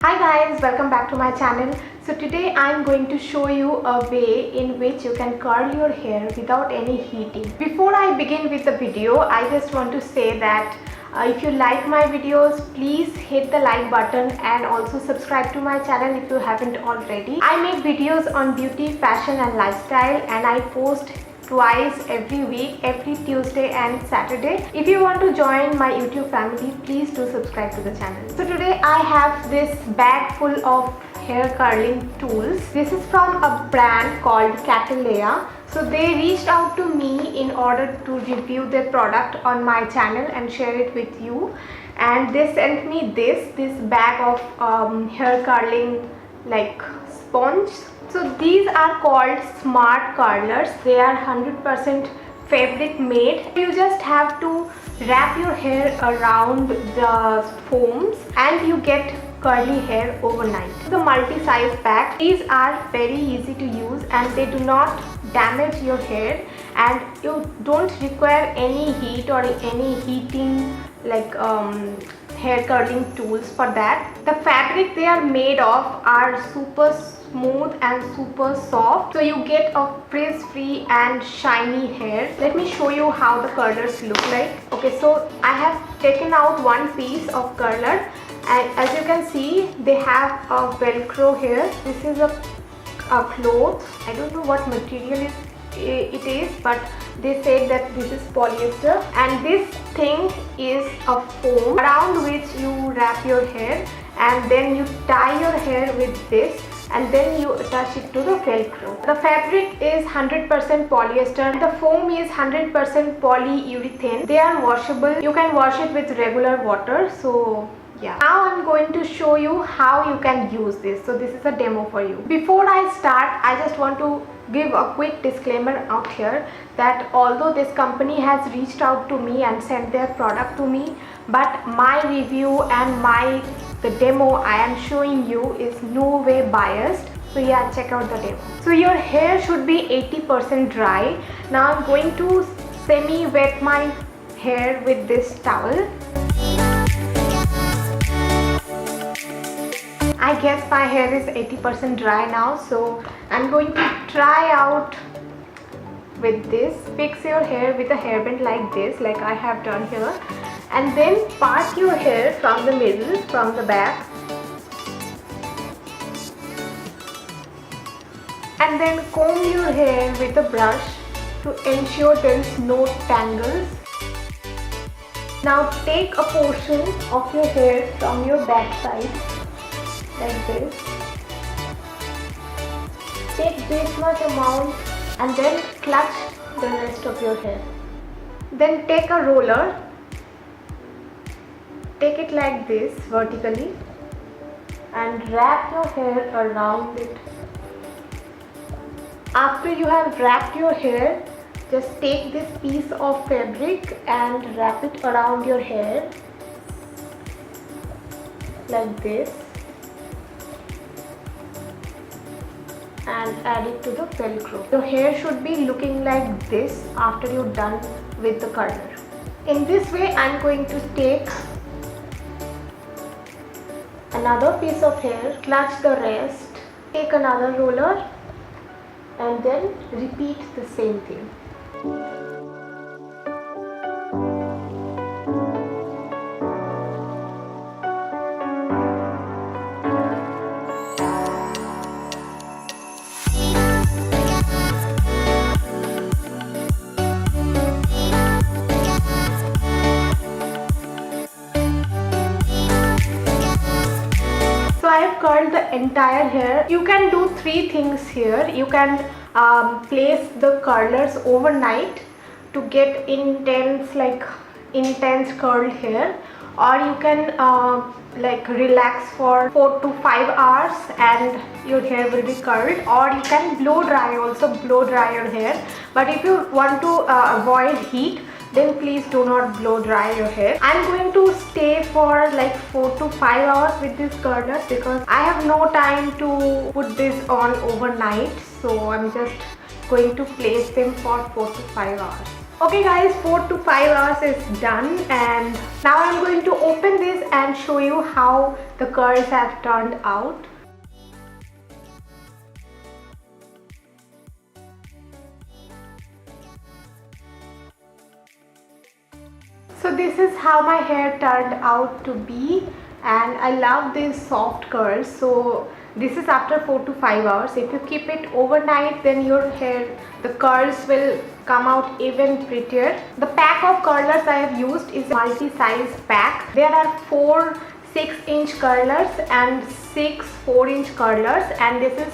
Hi guys, welcome back to my channel. So today I am going to show you a way in which you can curl your hair without any heating. Before I begin with the video, I just want to say that if you like my videos, please hit the like button and also subscribe to my channel if you haven't already. I make videos on beauty, fashion and lifestyle, and I post twice every week, every Tuesday and Saturday. If you want to join my YouTube family, please do subscribe to the channel. So today I have this bag full of hair curling tools. This is from a brand called Cataleya. So they reached out to me in order to review their product on my channel and share it with you, and they sent me this bag of hair curling like sponge. So these are called smart curlers. They are 100% fabric made. You just have to wrap your hair around the foams and you get curly hair overnight. The multi-size bag. These are very easy to use and they do not damage your hair, and you don't require any heat or any heating like hair curling tools for that. The fabric they are made of are super smooth and super soft, so you get a frizz-free and shiny hair. Let me show you how the curlers look like. Okay, so I have taken out one piece of curler, and as you can see they have a velcro here. This is a cloth. I don't know what material it is, but they said that this is polyester, and this thing is a foam around which you wrap your hair, and then you tie your hair with this, and then you attach it to the velcro. The fabric is 100% polyester. The foam is 100% polyurethane. They are washable. You can wash it with regular water. So yeah, now I'm going to show you how you can use this. So this is a demo for you. Before I start, I just want to give a quick disclaimer out here that although this company has reached out to me and sent their product to me, but my review and the demo I am showing you is no way biased. So yeah, check out the demo. So your hair should be 80% dry. Now I'm going to semi-wet my hair with this towel. I guess my hair is 80% dry now, so I'm going to try out with this. Fix your hair with a hairband like this, like I have done here, and then part your hair from the middle, from the back, and then comb your hair with a brush to ensure there is no tangles. Now take a portion of your hair from your back side like this. Take this much amount and then clutch the rest of your hair. Then take a roller, take it like this vertically and wrap your hair around it. After you have wrapped your hair, just take this piece of fabric and wrap it around your hair like this and add it to the velcro. Your hair should be looking like this after you're done with the curler. In this way, I'm going to take another piece of hair, clutch the rest, take another roller and then repeat the same thing. I have curled the entire hair. You can do three things here. You can place the curlers overnight to get intense curled hair, or you can like relax for 4 to 5 hours and your hair will be curled, or you can blow dry your hair. But if you want to avoid heat, then please do not blow dry your hair. I'm going to stay for like 4 to 5 hours with this curler because I have no time to put this on overnight, so I'm just going to place them for 4 to 5 hours. Okay guys, 4 to 5 hours is done, and now I'm going to open this and show you how the curls have turned out. So this is how my hair turned out to be, and I love these soft curls. So this is after 4 to 5 hours. If you keep it overnight, then your hair, the curls will come out even prettier. The pack of curlers I have used is a multi-size pack. There are 4 6-inch curlers and 6 4-inch curlers, and this is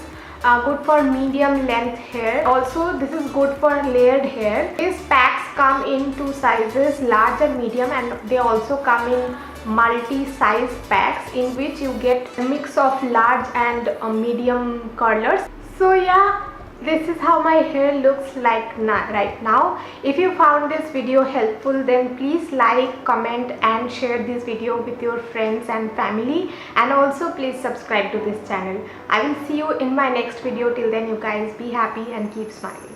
good for medium length hair. Also this is good for layered hair. These packs come in 2 sizes, large and medium, and they also come in multi-size packs in which you get a mix of large and medium curlers. So yeah, this is how my hair looks like right now. If you found this video helpful, then please like, comment and share this video with your friends and family, and also please subscribe to this channel. I will see you in my next video. Till then, you guys be happy and keep smiling.